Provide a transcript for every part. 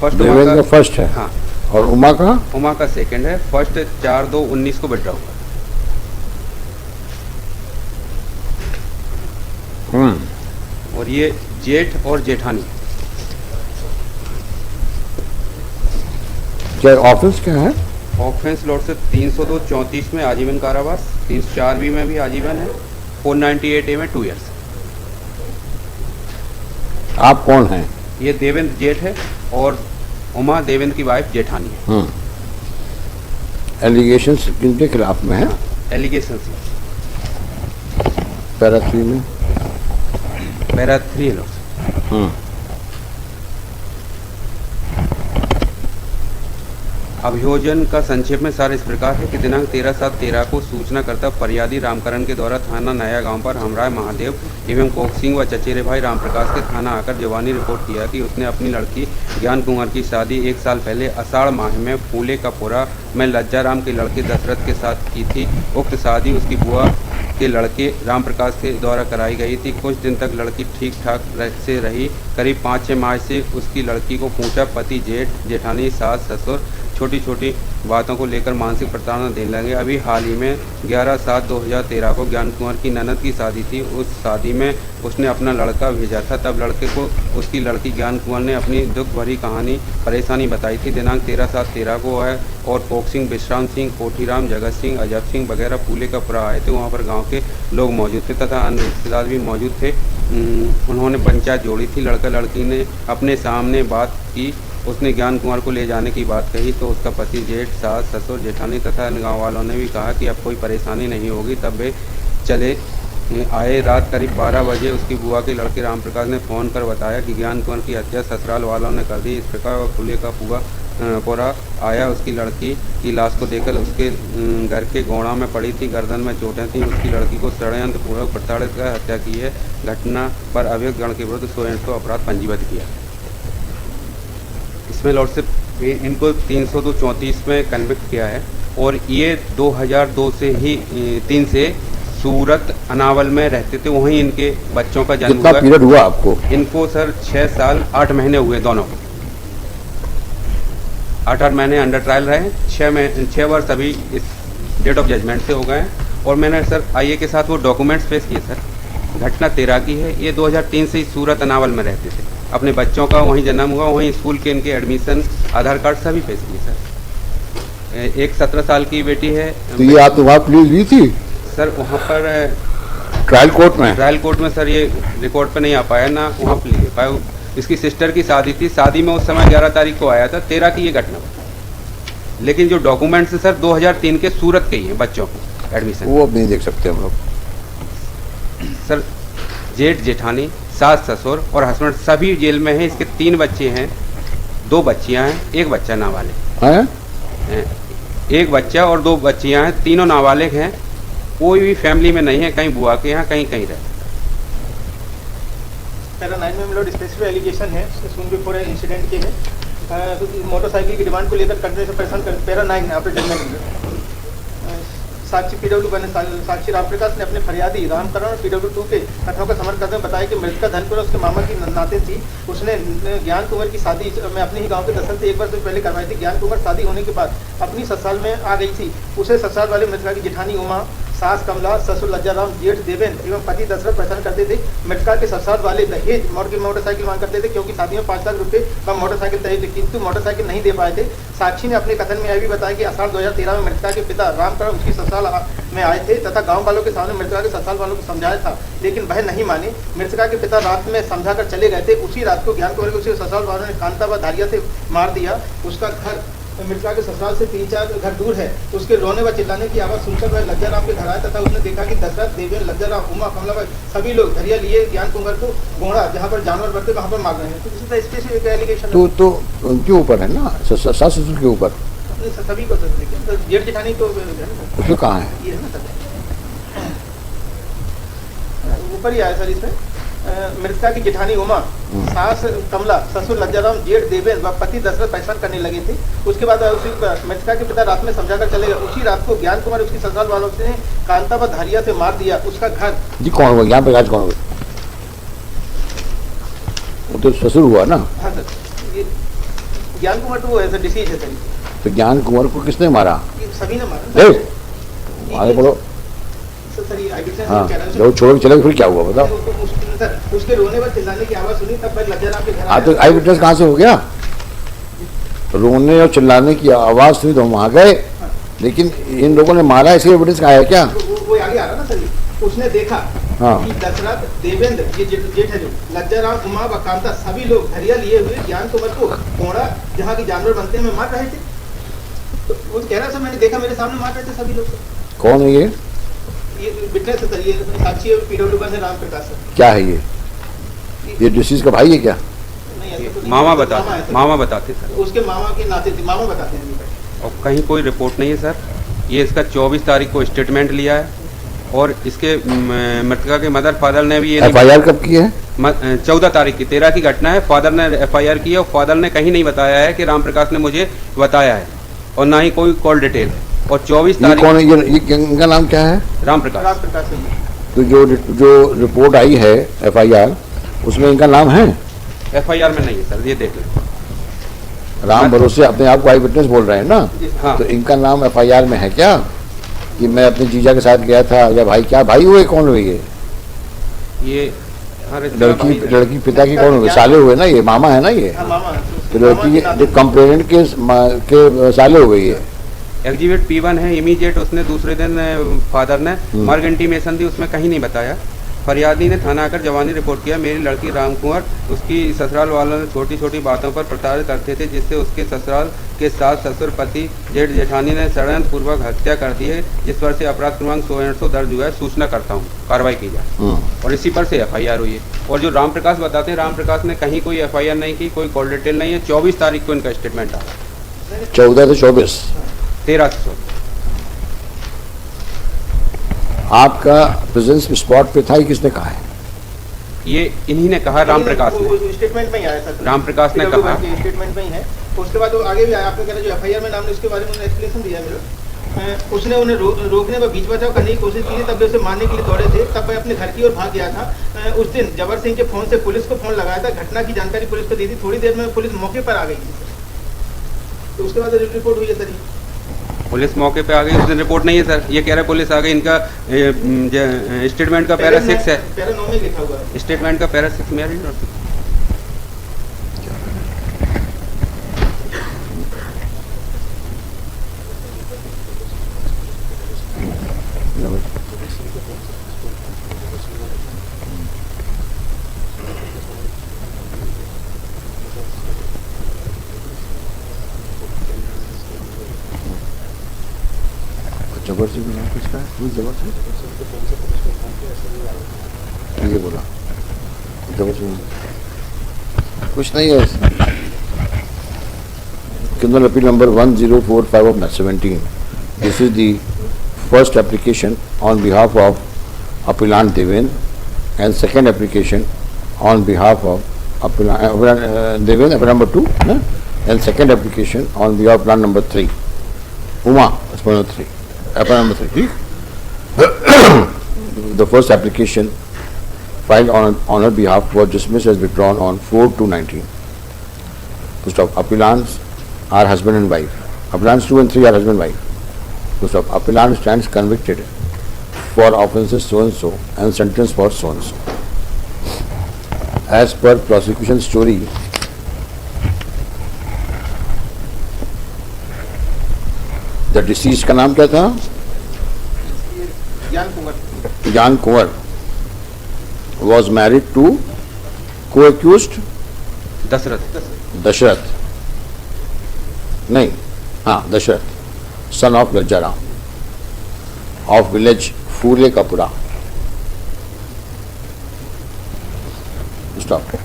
First Devendra का first है। हाँ। और उमा का? उमा का सेकंड है। फर्स्ट 4/2/19 को विड्रॉ हुआ। और ये जेठ और जेठानी। क्या ऑफेंस क्या है? ऑफेंस लॉट से 302/34 में आजीवन कारावास, 304B में भी आजीवन है, 498A में 2 ईयर्स। आप कौन हैं? ये देवेंद्र जेठ है और उमा देवेंद्र की वाइफ जेठानी है। एलिगेशन किनके खिलाफ में है? एलिगेशन पैरा 3 में? पैरा 3 है लॉट। अभियोजन का संक्षेप में सार इस प्रकार है कि दिनांक 13/7/13 को सूचनाकर्ता फरियादी रामकरण के द्वारा थाना नया गांव पर हमराय महादेव एवं कोकसिंह व चचेरे भाई रामप्रकाश के थाना आकर जवानी रिपोर्ट किया कि उसने अपनी लड़की ज्ञान कुंवर की शादी 1 साल पहले आषाढ़ माह में फूले का पुरा में लज्जाराम के लड़के दशरथ के साथ की थी। उक्त शादी उसकी बुआ के लड़के रामप्रकाश के द्वारा कराई गई थी। कुछ दिन तक लड़की ठीक ठाक से रही। करीब 5-6 माह से उसकी लड़की को पूछा पति जेठ जेठानी सास ससुर छोटी छोटी बातों को लेकर मानसिक प्रताड़ना देने लगे। अभी हाल ही में 11/7/2013 को ज्ञान कुंवर की ननद की शादी थी। उस शादी में उसने अपना लड़का भेजा था। तब लड़के को उसकी लड़की ज्ञान कुंवर ने अपनी दुख भरी कहानी परेशानी बताई थी। दिनांक 13/7/13 को है और कोकसिंह विश्राम सिंह कोठीराम जगत सिंह अजब सिंह वगैरह फूले का पुरा आए थे। वहाँ पर गाँव के लोग मौजूद थे तथा अन्य रिश्तेदार भी मौजूद थे। उन्होंने पंचायत जोड़ी थी। लड़का लड़की ने अपने सामने बात की। उसने ज्ञान कुंवर को ले जाने की बात कही तो उसका पति जेठ सास ससुर जेठानी तथा गांव वालों ने भी कहा कि अब कोई परेशानी नहीं होगी। तब वे चले आए। रात करीब 12 बजे उसकी बुआ के लड़के रामप्रकाश ने फ़ोन कर बताया कि ज्ञान कुंवर की हत्या ससुराल वालों ने कर दी। इस प्रकार फूले का पूरा आया। उसकी लड़की की लाश को देखकर उसके घर के गोड़ा में पड़ी थी। गर्दन में चोटें थीं। उसकी लड़की को षड्यंत्रपूर्वक प्रताड़ित कर हत्या की है। घटना पर अभियुक्त गण के विरुद्ध 100 अपराध पंजीबद्ध किया। इसमें लॉर्ड से इनको 302/34 में कन्विक्ट किया है और ये 2002 से ही 3 से सूरत अनावल में रहते थे। वहीं इनके बच्चों का जन्म हुआ। कितना पीरियड हुआ आपको? इनको सर 6 साल 8 महीने हुए दोनों को। 8 महीने अंडर ट्रायल रहे। 6 वर्ष अभी इस डेट ऑफ जजमेंट से हो गए हैं। और मैंने सर आईए के साथ वो डॉक्यूमेंट्स पेश किए सर। घटना 13 की है। ये 2003 से ही सूरत अनावल में रहते थे। अपने बच्चों का वहीं जन्म हुआ। वहीं स्कूल के इनके एडमिशन आधार कार्ड सभी पेश किए सर। एक 17 साल की बेटी है। तो ये आपने वहाँ प्लीज ली थी सर? वहाँ पर ट्रायल कोर्ट में? ट्रायल कोर्ट में सर ये रिकॉर्ड पे नहीं आ पाया ना वहाँ पे ले पाया। इसकी सिस्टर की शादी थी। शादी में उस समय 11 तारीख को आया था। 13 की ये घटना। लेकिन जो डॉक्यूमेंट्स सर 2003 के सूरत के ही हैं बच्चों को एडमिशन। वो अब नहीं देख सकते हम लोग सर। जेठ जेठानी सास ससुर और हस्बैंड सभी जेल में हैं। इसके 3 बच्चे हैं, 2 बच्चियां हैं, 1 बच्चा नाबालिग हैं। 1 बच्चा और 2 बच्चियां हैं। तीनों नाबालिग हैं। कोई भी फैमिली में नहीं है। कहीं बुआ के यहाँ कहीं कहीं रहते। पैरा 9 में मिलोड स्पेसिफिक एलिगेशन है सुन बिफोर इंसिडेंट के है। मोटरसाइकिल की डिमांड को लेकर कंट्री से परेशान कर पैरा 9 आपने जजमेंट साक्षी PW1 साक्षी रामप्रकाश ने अपने फरियादी रामकरण और PW2 के कथनों का समर्थन करते हुए बताया कि मृतका धनपुर उसके मामा की नाते थी। उसने ज्ञान कुंवर की शादी में अपने ही गांव के दशरथ से 1 वर्ष पहले करवाई थी। ज्ञान कुंवर शादी होने के बाद अपनी ससुराल में आ गई थी। उसे ससुराल वाले मृतका की जेठानी उमा सास कमला ससुर लज्जाराम जेठ देवेंद्र एवं पति दशरथ परेशान करते थे। मृतका के ससुराल वाले दहेज मोटरसाइकिल मांग करते थे क्योंकि शादी में 5 लाख रुपए का मोटरसाइकिल तय थे, किंतु मोटरसाइकिल नहीं दे पाए थे। साक्षी ने अपने कथन में यह भी बताया कि आषाढ़ 2013 में मृतका के पिता रामकरण उसकी ससुराल में आए थे तथा गांव वालों के सामने मृतका के ससुराल वालों को समझाया था, लेकिन वह नहीं माने। मृतका के पिता रात में समझाकर चले गए थे। उसी रात को ज्ञान कुंवर के उसी ससुराल वालों ने कांता व धारिया से मार दिया। उसका घर मृतका के ससुराल से 3-4 घर दूर है। उसके रोने व चिल्लाने की आवाज़ सुनकर वह लज्जाराम के घर आया तथा उसने देखा कि दशरथ देवेंद्र लज्जाराम उमा कमला सभी लोग धरिया लिए ज्ञान कुंवर को घोड़ा जहाँ पर जानवर बढ़ते वहाँ पर मार रहे हैं। तो इसी तरह स्पेसिफिक एलिगेशन तो उनके ऊपर है ना, सास ससुर के ऊपर सभी को जेठ जेठानी को उसमें कहाँ है? ये है ना सर ऊपर ही आया सर। इसमें मृतका की जेठानी उमा सास कमला ससुर लज्जाराम जेठ देवेंद्र व पति दशरथ परेशान करने लगे थे। उसके बाद उसी मृतका के पिता रात में समझाकर चले गए। उसी रात को ज्ञान कुमार उसकी ससुराल वालों ने कांता व धारिया से मार दिया। उसका घर जी कौन हुआ यहाँ पे? आज कौन हुआ? वो तो ससुर हुआ ना? हाँ सर। ये ज्ञान कुमार तो एज अ डिसीज है सर। तो ज्ञान कुंवर को किसने मारा? ये सभी ने मारा ए, सर। आगे बोलो। सर ये आई हाँ, कह रहा हूं जब छोड़ के चले फिर क्या हुआ बताओ? सर उसके रोने पर चिल्लाने की आवाज सुनी तब मैं लज्जा राम के घर हाँ, तो आई विटनेस कहाँ से हो गया? रोने और चिल्लाने की आवाज सुनी तो हम वहां गए, लेकिन इन लोगों ने मारा इसके एविडेंस कहाँ है क्या? वो आगे आ रहा ना सर, उसने देखा हाँ। कि दशरथ, देवेंद्र, ये जेठ है जो लज्जा राम, उमा व कांता सभी लोग धरिया लिए हुए ज्ञान कुमार को घोड़ा जहाँ की जानवर बनते हैं मैं मार रहे थे। तो वो कह रहा सर मैंने देखा मेरे सामने मार रहे थे सभी लोग। कौन है ये विटनेस है सर, ये साक्षी PW है राम प्रकाश सर। क्या है ये डिसीज का भाई है क्या? नहीं ऐसा तो नहीं। मामा है बताते सर। मामा बताते सर, उसके मामा के नाते थे, मामा बताते हैं। और कहीं कोई रिपोर्ट नहीं है सर। ये इसका 24 तारीख को स्टेटमेंट लिया है, और इसके मृतका के मदर फादर ने भी ये नहीं, FIR कब की है? 14 तारीख की 13 की घटना है। फादर ने FIR की है, और फादर ने कहीं नहीं बताया है कि राम प्रकाश ने मुझे बताया है, और ना ही कोई कॉल डिटेल है। और 24 ये तारीख कौन है? ये इनका नाम क्या है? राम प्रकाश। राम प्रकाश है। तो जो रिपोर्ट आई है FIR उसमें इनका नाम है? FIR में नहीं है सर, ये देख लें। राम भरोसे अपने आप को आई विटनेस बोल रहे हैं ना? हाँ, तो इनका नाम FIR में है क्या कि मैं अपने जीजा के साथ गया था, या भाई? क्या भाई हुए? कौन हुए ये? अरे लड़की पिता की कौन हुए? साले हुए ना? ये मामा है ना ये? हाँ मामा। तो लड़की जो कंप्लेनेंट के साले हुए ये। एग्जीबिट P1 है इमीडिएट। उसने दूसरे दिन फादर ने मर्ग इंटीमेशन दी, उसमें कहीं नहीं बताया। फरियादी ने थाना आकर जवानी रिपोर्ट किया, मेरी लड़की राम कुंवर उसकी ससुराल वालों ने छोटी छोटी बातों पर प्रताड़ित करते थे, जिससे उसके ससुराल के सास, ससुर, पति, जेठ जेठानी ने षड्यंत्र पूर्वक हत्या कर दी है, जिस पर से अपराध क्रमांक 100 दर्ज हुआ है। सूचना करता हूँ कार्रवाई की जाए। और इसी पर से FIR हुई है। और जो राम प्रकाश बताते हैं, राम प्रकाश ने कहीं कोई FIR नहीं की, कोई कॉल डिटेल नहीं है। 24 तारीख को इनका स्टेटमेंट आ रहा है। 14 से 24 13 से 14। आपका प्रेजेंस स्पॉट पे था, किसने कहा है? ये इन्हीं ने कहा, राम प्रकाश ने। स्टेटमेंट में ही आया सर, राम प्रकाश ने कहा। स्टेटमेंट में ही है। उसके बाद वो आगे भी आया, आपने कहना जो FIR में नाम है उसके बारे में एक्सप्लेनेशन दिया मेरे। उसने उन्हें रोकने व बीच बचाव करने की कोशिश की थी, तब वे उसे मारने के लिए दौड़े थे। तब मैं अपने घर की ओर भाग गया था। उस दिन जबर सिंह के फोन से पुलिस को फोन लगाया था, घटना की जानकारी पुलिस को दी थी। थोड़ी देर में पुलिस मौके पर आ गई थी। तो उसके बाद रिपोर्ट हुई है सर। पुलिस मौके पे आ गई, उस दिन रिपोर्ट नहीं है सर। ये कह रहे पुलिस आ गई। इनका स्टेटमेंट का पैरा 6 है, पैरा 9 में लिखा हुआ है। स्टेटमेंट का पैरा 6 में है। जबर सिंह नाम किसका है? कोई जबर सिंह? ये बोला जबर सिंह कुछ नहीं है। criminal appeal number 1045 of 17. This is the first application on behalf of appellant Deven, and second application on behalf of appellant Deven, appellant number 2, and second application on behalf of appellant number 3, Uma, appellant number 3. Appellant number 3. The first application filed on her behalf was dismissed as withdrawn on 4/2/19. First of appellants are husband and wife. Appellants 2 and 3 are husband and wife. First of appellant stands convicted for offences so and so and sentenced for so and so. As per prosecution story, the deceased का नाम क्या था? ज्ञान कुंवर was married to co-accused Dasharath नहीं, हाँ Dasharath, son of Lajjaram of village Phule कपुरा. Stop.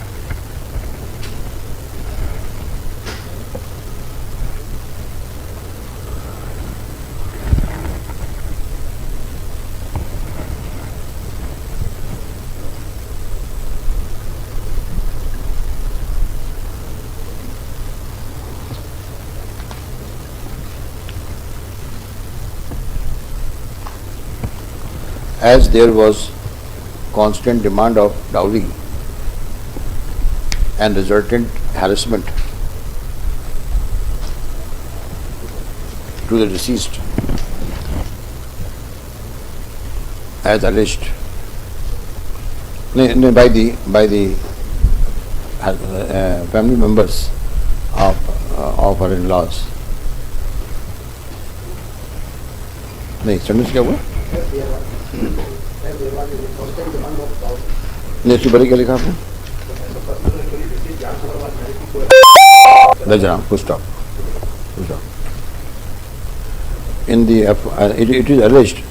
As there was constant demand of dowry and resultant harassment to the deceased as alleged by the family members of her in-laws. नहीं sentence क्या हुआ? नहीं इसके बारे क्या लिखा आपने? Full stop. In the it is alleged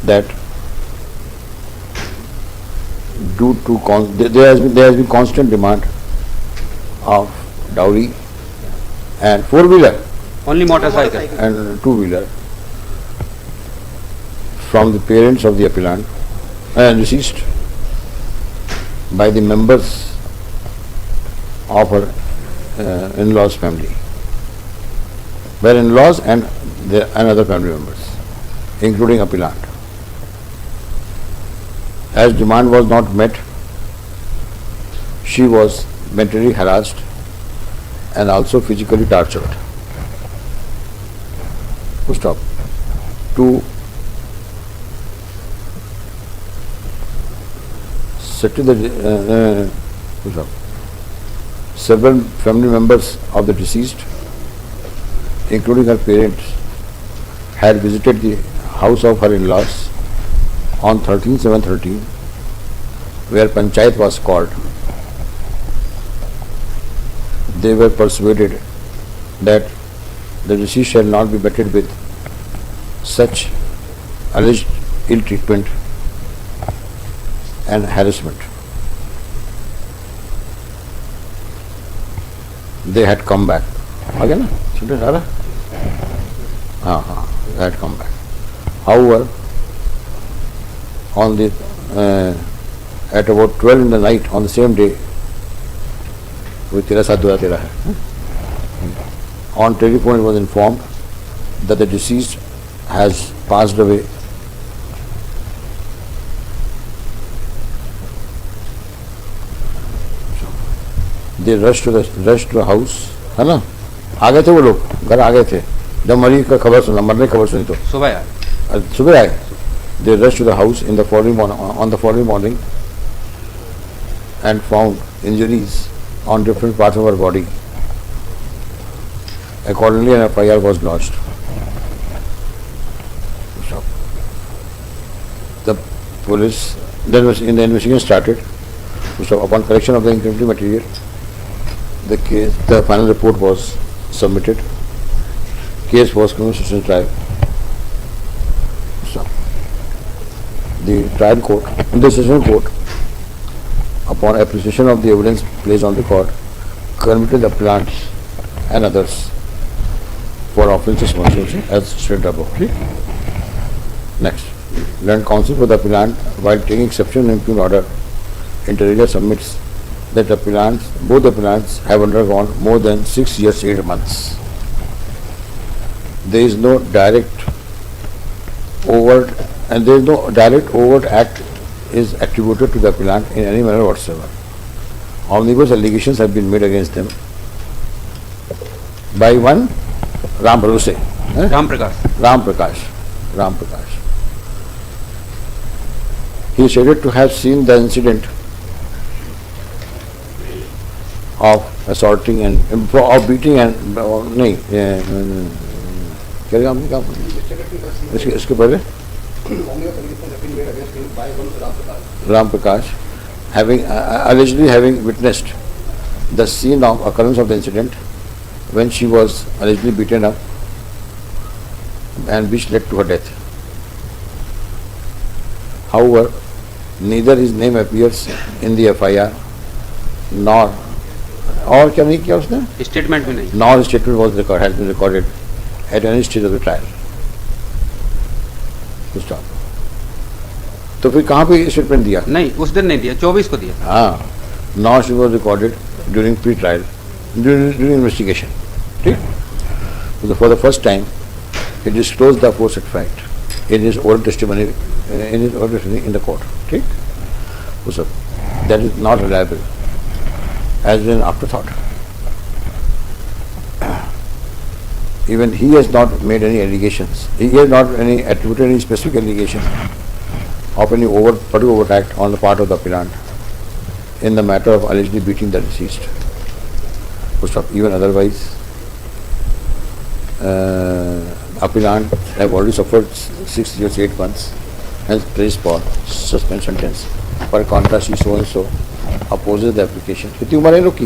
that due to there has been constant demand of dowry and four-wheeler Only motorcycle. and two-wheeler from the parents of the appellant and deceased by the members of her in-laws family, were in-laws and other family members, including appellant. As demand was not met, she was mentally harassed and also physically tortured. Full stop. To settle the full stop. Several family members of the deceased, including her parents, had visited the house of her in-laws on 13/7/13, where Panchayat was called. They were persuaded that the deceased shall not be met with such alleged ill treatment and harassment. They had come back. आ गया ना? Sentence आ रहा? हाँ, they had come back. However, on the at about 12 in the night on the same day, वो 13/7/2013 है. On telephone it was informed that the deceased has passed away. They rushed to the house, है ना? आ गए थे वो लोग, घर आ गए थे. जब मरीज का खबर सुना, मरने की खबर सुनी तो सुबह आए. सुबह आए. They rushed to the house in the following morning and found injuries on different parts of her body. Accordingly, an FIR was lodged. The police, then in the investigation started. So upon collection of the incriminating material, the final report was submitted. Case was commenced in trial. So, the trial court, the session court, upon appreciation of the evidence placed on record, committed the appellants and others for offences as stated above. Next, Learned Counsel for the appellant, while taking exception in impugn order, inter alia submits that both appellants have undergone more than 6 years 8 months. There is no direct overt act is attributed to the appellant in any manner whatsoever. Omnibus allegations have been made against them by one Ram Prakash. He is stated to have seen the incident of assaulting and of beating and नहीं क्या काम इसके पहले Ram Prakash allegedly having witnessed the scene of occurrence of the incident when she was allegedly beaten up and which led to her death. However, neither his name appears in the FIR nor और क्या नहीं किया उसने? Statement भी नहीं. Nor statement was has been recorded at any stage of the trial. Stop. तो फिर कहाँ पे स्टेटमेंट दिया? नहीं, उस दिन नहीं दिया, 24 को दिया. हाँ, nor she was recorded during pre-trial, during investigation. ठीक? For the first time, he disclosed the aforesaid fact in his oral testimony in the court. ठीक? So that is not reliable as an afterthought. even he has not made any allegations. He has not attributed any specific allegation of any particular overt act on the part of the appellant in the matter of allegedly beating the deceased. Full stop. Even otherwise, appellant have already suffered 6 years 8 months and placed for suspension sentence. Per contrast, he so and so opposes the application. कितनी उम्र है लोग की?